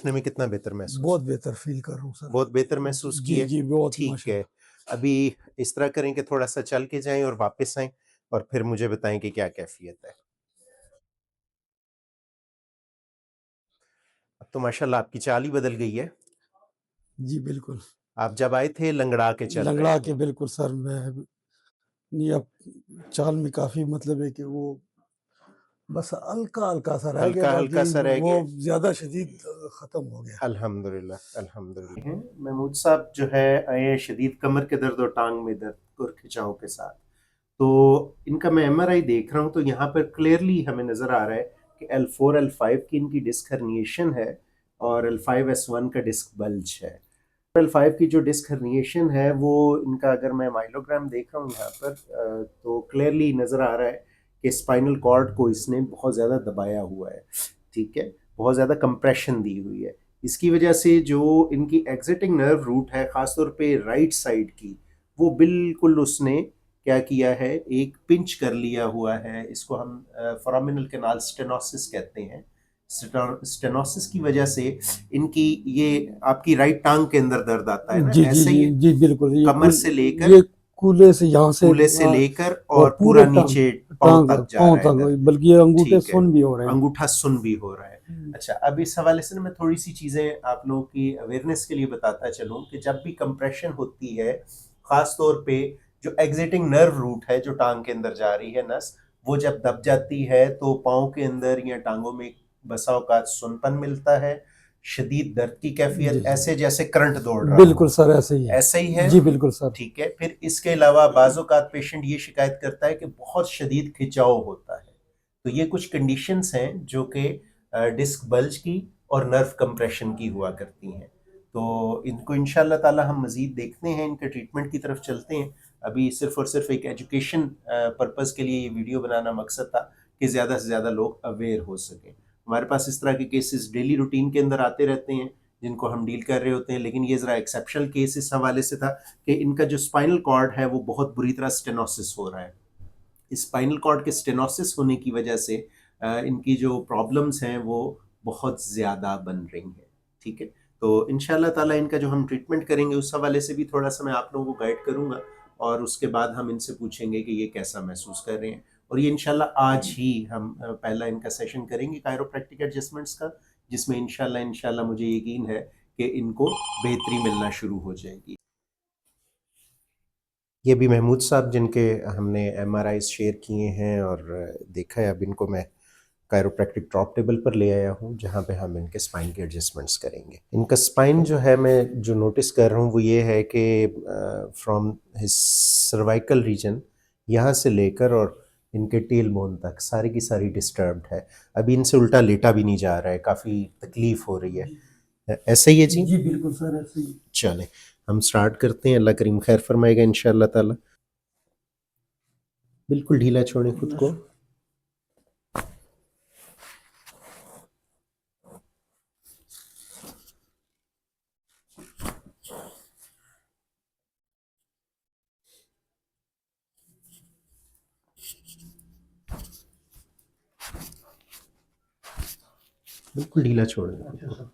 दिखने में कितना बेहतर महसूस? बहुत बेहतर फील कर रहा हूँ सर। बहुत बेहतर महसूस जी किए? जी बहुत ठीक माशा। है। अभी इस तरह करें कि थोड़ा-सा चल के जाएँ और वापस आएँ और फिर मुझे बताएँ कि क्या कैफ़ियत है। अब तो माशाल्लाह आपकी चाल ही बदल गई है। जी बिल्कुल। आप जब आए थे लंगड़ा के चल रहे लंगड़ा थे। के बिल्कुल सर मैं नहीं अब चाल में काफ़ी मतलब है कि वो बस हल्का-हल्का सा रह गया, हल्का-हल्का बाकी सा रह वो गया। ज़्यादा शदीद ख़त्म हो गया। अल्हम्दुलिल्लाह, अल्हम्दुलिल्लाह। हैं, महमूद साहब जो है आए हैं शदीद कमर के दर्द और टाँग में दर्द और खिंचाव के साथ। तो इनका मैं एमआरआई देख रहा हूँ तो यहाँ पर क्लियरली हमें नज़र आ रहा है कि L4 L5 की इनकी डिस्क हर्निएशन है और L5 S1 का डिस्क बल्ज है। L5 की जो डिस्क हर्निएशन है वो इनका अगर मैं माइलोग्राम देख रहा हूँ यहाँ पर तो क्लियरली नज़र आ रहा है कि स्पाइनल कॉर्ड को इसने बहुत ज़्यादा दबाया हुआ है। ठीक है, बहुत ज़्यादा कंप्रेशन दी हुई है। इसकी वजह से जो इनकी एग्जिटिंग नर्व रूट है ख़ासतौर पे राइट साइड की, वो बिल्कुल उसने क्या किया है, एक पिंच कर लिया हुआ है। इसको हम फोरामिनल कैनाल स्टेनोसिस कहते हैं। स्टेनोसिस की वजह से इनकी ये आपकी राइट टांग के अंदर दर्द आता है ना, जी, जी, ऐसे ही जी, है। जी, बिल्कुल कमर से लेकर ये कूल्हे से यहाँ से कूल्हे से लेकर और और पूरे पूरा नीचे पाँव तक जा पाँव रहा है तक दर्द। बल्कि ये अंगूठे ठीक है, सुन्न भी हो रहे हैं। अंगूठा सुन भी हो रहा है। अच्छा, अब इस हवाले से ना मैं थोड़ी सी चीज़ें आप लोगों की अवेयरनेस के लिए बताता चलूँ कि जब भी कंप्रेशन होती है, ख़ास तौर पे जो एग्जिटिंग नर्व रूट है, जो टाँग के अंदर जा रही है नस, वो जब दब जाती है तो पाँव के अंदर या टाँगों में बसा औकात सुनपन मिलता है, शदीद दर्द की कैफ़ियत, जी, ऐसे जैसे करंट दौड़ रहा बिल्कुल हो। सर ऐसे ही है। ऐसा ही है? जी, बिल्कुल सर। ठीक है। फिर इसके अलावा बाज़-औक़ात पेशेंट ये शिकायत करता है कि बहुत शदीद खिंचाव होता है। तो ये कुछ कंडीशंस हैं जो कि डिस्क बल्ज की और नर्व कंप्रेशन की हुआ करती हैं। तो इनको इंशाअल्लाह ताला हम मज़ीद देखते हैं, इनके ट्रीटमेंट की तरफ चलते हैं। अभी सिर्फ़ और सिर्फ़ एक एजुकेशन पर्पज़ के लिए ये वीडियो बनाना मकसद था कि ज़्यादा से ज़्यादा लोग अवेयर हो सकें। हमारे पास इस तरह के केसेस डेली रूटीन के अंदर आते रहते हैं, जिनको हम डील कर रहे होते हैं, लेकिन ये ज़रा एक्सेप्शनल केस इस हवाले से था कि इनका जो स्पाइनल कॉर्ड है वो बहुत बुरी तरह स्टेनोसिस हो रहा है। स्पाइनल कॉर्ड के स्टेनोसिस होने की वजह से इनकी जो प्रॉब्लम्स हैं वो बहुत ज़्यादा बन रही हैं। ठीक है, तो इंशाल्लाह ताला इनका जो हम ट्रीटमेंट करेंगे उस हवाले से भी थोड़ा सा मैं आप लोगों को गाइड करूंगा और उसके बाद हम इनसे पूछेंगे कि ये कैसा महसूस कर रहे हैं। और ये इंशाल्लाह आज ही हम पहला इनका सेशन करेंगे कायरोप्रैक्टिक एडजस्टमेंट्स का, जिसमें इंशाल्लाह इंशाल्लाह मुझे यकीन है कि इनको बेहतरी मिलना शुरू हो जाएगी। ये भी महमूद साहब जिनके हमने एमआरआईज़ शेयर किए हैं और देखा है, अब इनको मैं कायरोप्रैक्टिक ड्रॉप टेबल पर ले आया हूँ जहाँ पे हम इनके स्पाइन के एडजस्टमेंट्स करेंगे। इनका स्पाइन जो है मैं जो नोटिस कर रहा हूँ वो ये है कि फ्रॉम हिज सर्वाइकल रीजन यहाँ से लेकर और इनके टेल बोन तक सारी की सारी डिस्टर्ब्ड है। अभी इनसे उल्टा लेटा भी नहीं जा रहा है, काफ़ी तकलीफ हो रही है। ऐसा ही है जी? जी बिल्कुल सर ऐसे ही। चलें, हम स्टार्ट करते हैं। अल्लाह करीम खैर फरमाएगा इंशाअल्लाह ताला। बिल्कुल ढीला छोड़ें खुद को। बिल्कुल ढीला छोड़ दें खुद को।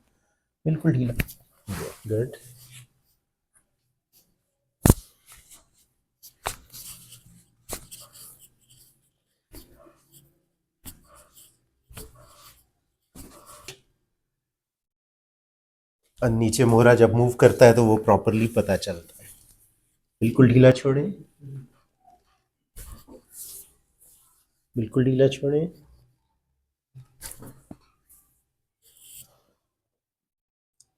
बिल्कुल ढीला। गुड। और नीचे मोहरा जब मूव करता है तो वो प्रॉपरली पता चलता है। बिल्कुल ढीला छोड़ें। बिल्कुल ढीला छोड़ें।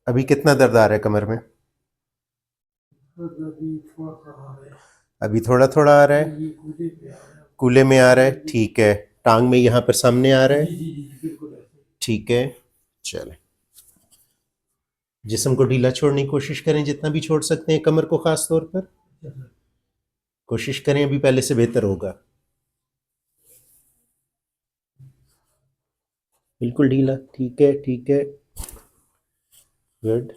अभी कितना दर्द आ रहा है कमर में? अभी थोड़ा थोड़ा आ रहा है। कूल्हे में आ रहा है। ठीक है, टांग में यहाँ पर सामने आ रहा है। ठीक है, चले। जिस्म को ढीला छोड़ने की कोशिश करें जितना भी छोड़ सकते हैं, कमर को खास तौर पर कोशिश करें, अभी पहले से बेहतर होगा। बिल्कुल ढीला। ठीक है, ठीक है, गुड।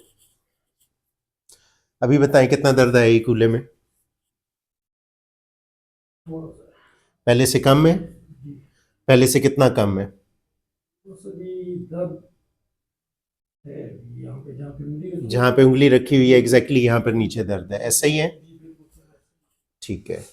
अभी बताएं कितना दर्द है कूल्हे में? पहले से कम है? पहले से कितना कम है? जहाँ पे उंगली रखी हुई है एग्जैक्टली यहाँ पर नीचे दर्द है, ऐसा ही है? ठीक है।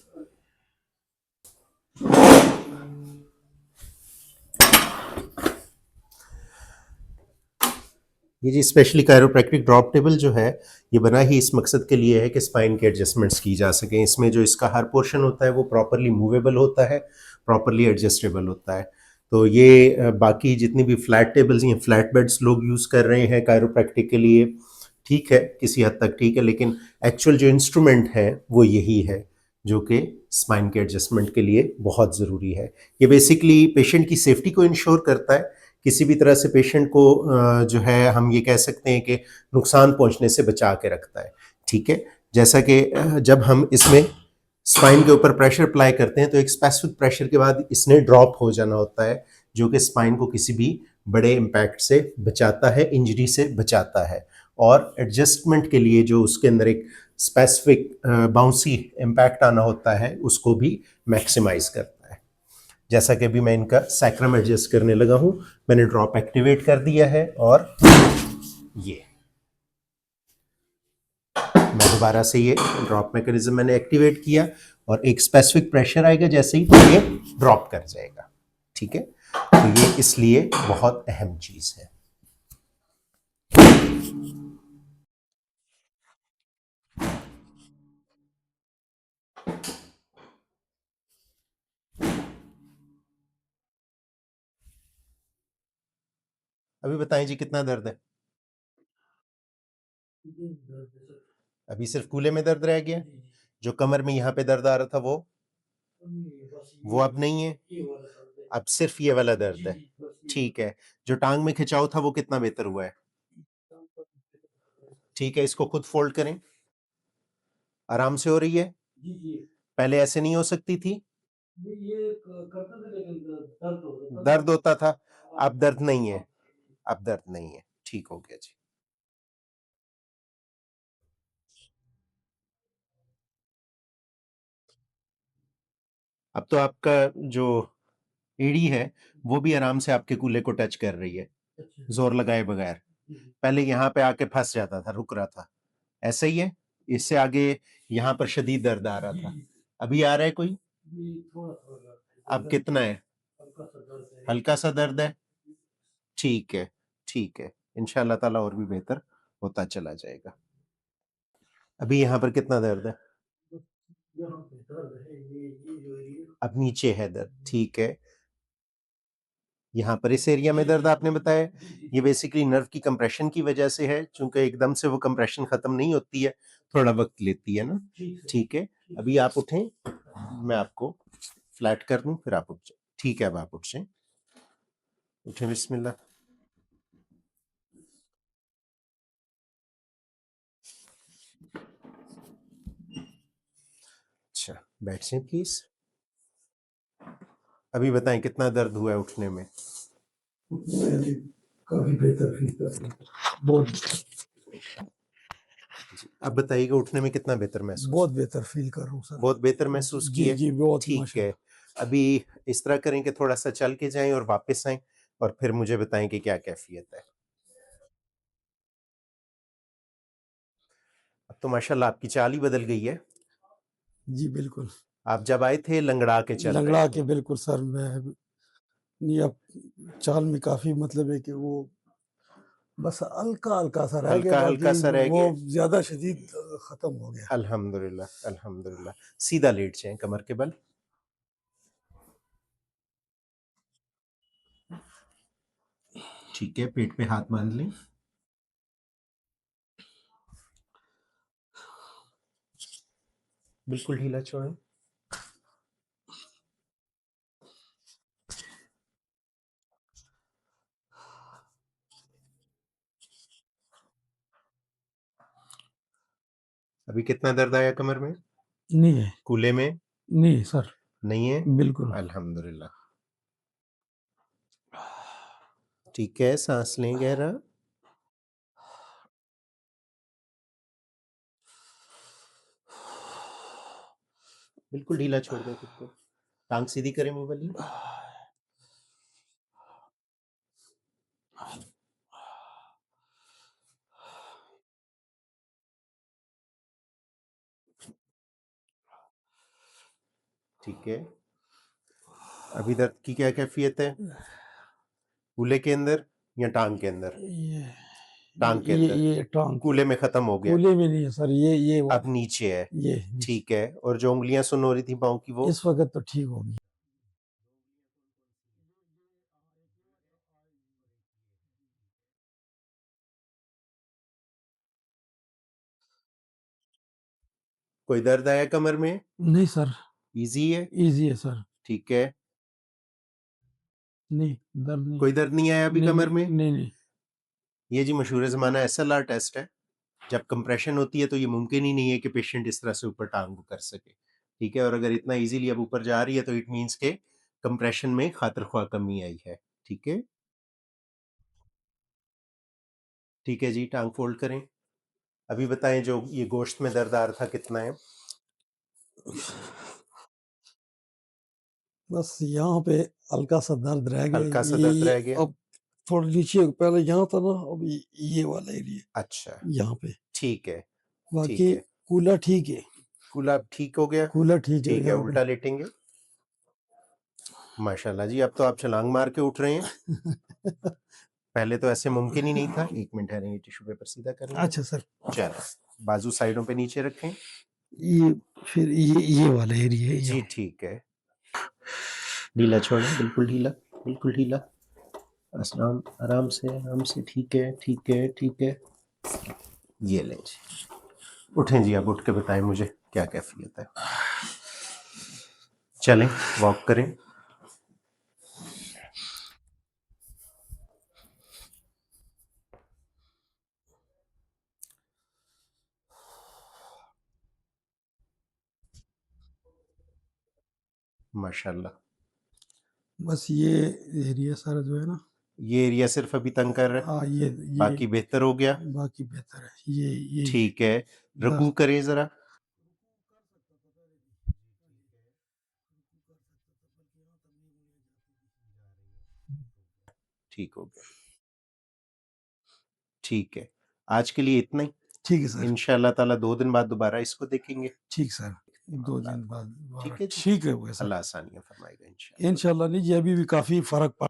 ये जी स्पेशली कायरोप्रैक्टिक ड्रॉप टेबल जो है, ये बना ही इस मकसद के लिए है कि स्पाइन के एडजस्टमेंट्स की जा सकें। इसमें जो इसका हर पोर्शन होता है वो प्रॉपरली मूवेबल होता है, प्रॉपरली एडजस्टेबल होता है। तो ये बाकी जितनी भी फ्लैट टेबल्स या फ्लैट बेड्स लोग यूज़ कर रहे हैं कायरोप्रैक्टिक के लिए, ठीक है, किसी हद तक ठीक है, लेकिन एक्चुअल जो इंस्ट्रूमेंट है वो यही है जो कि स्पाइन के एडजस्टमेंट के लिए बहुत ज़रूरी है। ये बेसिकली पेशेंट की सेफ्टी को इंश्योर करता है, किसी भी तरह से पेशेंट को जो है हम ये कह सकते हैं कि नुकसान पहुंचने से बचा के रखता है। ठीक है, जैसा कि जब हम इसमें स्पाइन के ऊपर प्रेशर अप्लाई करते हैं तो एक स्पेसिफिक प्रेशर के बाद इसने ड्रॉप हो जाना होता है, जो कि स्पाइन को किसी भी बड़े इम्पैक्ट से बचाता है, इंजरी से बचाता है। और एडजस्टमेंट के लिए जो उसके अंदर एक स्पेसिफिक बाउंसी इम्पैक्ट आना होता है उसको भी मैक्सिमाइज करता है। जैसा कि अभी मैं इनका सैक्रम एडजस्ट करने लगा हूं, मैंने ड्रॉप एक्टिवेट कर दिया है और ये मैं दोबारा से ये ड्रॉप मैकेनिज्म मैंने एक्टिवेट किया और एक स्पेसिफिक प्रेशर आएगा जैसे ही, तो ये ड्रॉप कर जाएगा। ठीक है, तो ये इसलिए बहुत अहम चीज है। अभी बताएं जी कितना दर्द है? अभी सिर्फ कूल्हे में दर्द रह गया? जो कमर में यहाँ पे दर्द आ रहा था वो अब नहीं है? अब सिर्फ ये वाला दर्द है? ठीक है। जो टांग में खिंचाव था वो कितना बेहतर हुआ है? ठीक है, इसको खुद फोल्ड करें। आराम से हो रही है? पहले ऐसे नहीं हो सकती थी? दर्द होता था, अब दर्द नहीं है? अब दर्द नहीं है, ठीक हो गया जी। अब तो आपका जो एड़ी है वो भी आराम से आपके कूल्हे को टच कर रही है, जोर लगाए बगैर। पहले यहाँ पे आके फंस जाता था, रुक रहा था। ऐसा ही है? इससे आगे यहाँ पर शदीद दर्द आ रहा था, अभी आ रहा है कोई? अब कितना है? हल्का सा दर्द है? ठीक है, ठीक है, इंशाल्लाह ताला और भी बेहतर होता चला जाएगा। अभी यहाँ पर कितना दर्द है? अब नीचे है दर्द, ठीक है। यहाँ पर इस एरिया में दर्द आपने बताया, ये बेसिकली नर्व की कंप्रेशन की वजह से है, चूंकि एकदम से वो कंप्रेशन खत्म नहीं होती है, थोड़ा वक्त लेती है ना। ठीक है, अभी आप उठें, मैं आपको फ्लैट कर दूं फिर आप उठ जाए। ठीक है, अब आप उठ जाए, उठे, बिस्मिल्लाह। अच्छा, बैठ जाए प्लीज। अभी बताएं कितना दर्द हुआ है उठने में? काफी बेहतर फील कर रहा हूं। बहुत अब बताइएगा उठने में कितना बेहतर महसूस? बहुत बेहतर फील कर रहा हूँ सर। बहुत बेहतर महसूस जी किए? जी बहुत ठीक है, माशाल्लाह। अभी इस तरह करें कि थोड़ा सा चल के जाएं और वापस आएं और फिर मुझे बताएं कि क्या कैफियत है। अब तो माशाल्लाह आपकी चाल ही बदल गई है। जी बिल्कुल, आप जब आए थे लंगड़ा के चल रहे लंगड़ा थे। के बिल्कुल सर। मैं नहीं, अब चाल में काफी मतलब है कि वो बस हल्का-हल्का सा रह गया, हल्का बाकी हल्का सा रह वो गया? ज़्यादा शदीद खत्म हो गया। अल्हम्दुलिल्लाह, अल्हम्दुलिल्लाह। सीधा लेट जाएं कमर के बल। ठीक है, पेट पे हाथ बांध लें। बिल्कुल ढीला छोड़ें। अभी कितना दर्द आया कमर में? नहीं है, कूल्हे में? नहीं सर, नहीं है? बिल्कुल। अल्हम्दुलिल्लाह। ठीक है, सांस लें गहरा। बिल्कुल ढीला छोड़ दें खुद को। टांग सीधी करें मुंह वाली। ठीक है। अभी दर्द की क्या कैफियत है? कूल्हे के अंदर या टांग के अंदर? ये टांग के अंदर। ये टांग कूल्हे में खत्म हो गया, कूल्हे में नहीं है सर, ये अब वाला, नीचे है। ये नीचे। ठीक है। और जो उंगलियां सुन हो रही थी पाँव की, वो इस वक्त तो ठीक होगी। कोई दर्द आया कमर में? नहीं सर, इजी है? इजी है सर। ठीक है। नहीं, दर्द नहीं। कोई दर्द नहीं आया अभी नहीं, कमर में? नहीं, नहीं। ये जी मशहूर ज़माना SLR टेस्ट है। जब कंप्रेशन होती है तो ये मुमकिन ही नहीं है कि पेशेंट इस तरह से ऊपर टांग को कर सके। ठीक है। और अगर इतना इजीली अब ऊपर जा रही है तो इट मीन्स के कंप्रेशन में खातिर ख्वाह कमी आई है। ठीक है। ठीक है जी, टांग फोल्ड करें। अभी बताएं, जो ये गोश्त में दर्द आ रहा था कितना है? बस यहाँ पे हल्का सा दर्द रह गया। हल्का सा दर्द रह गया। अब थोड़ा नीचे, पहले यहाँ था ना, अब ये वाला एरिया अच्छा, यहाँ पे। ठीक है। बाकी ठीक है। कूला ठीक है, कूला ठीक हो गया? कूला ठीक है ठीक है। यहाँ उल्टा लेटेंगे। माशाल्लाह जी, अब तो आप छलांग मार के उठ रहे हैं। पहले तो ऐसे मुमकिन ही नहीं था। एक मिनट है, टिश्यू पेपर सीधा कर लें। अच्छा सर, चलो, बाजू साइडों पे नीचे रखें। ये फिर ये वाला एरिया है जी यहाँ। ठीक है। ढीला छोड़ें, बिल्कुल ढीला, बिल्कुल ढीला। आराम आराम से, आराम से। ठीक है, ठीक है, ठीक है। ये लें जी। उठें जी, आप उठ के बताएं मुझे क्या कैफियत है। चलें, वॉक करें। माशाल्लाह। बस ये एरिया सारा जो है ना, ये एरिया सिर्फ अभी तंग कर रहा है, हाँ ये बाकी बेहतर हो गया? बाकी बेहतर है। ये ठीक है। रुकू करें जरा। ठीक हो गया। ठीक है। आज के लिए इतना ही। ठीक है सर, इंशाल्लाह ताला 2 दिन बाद दोबारा इसको देखेंगे। ठीक सर, 2 दिन बाद ठीक है जी। ठीक है, वो सर अल्लाह आसानियां फरमाएगा इंशाल्लाह। इंशाल्लाह। नहीं जी, अभी भी काफी फर्क पड़ा।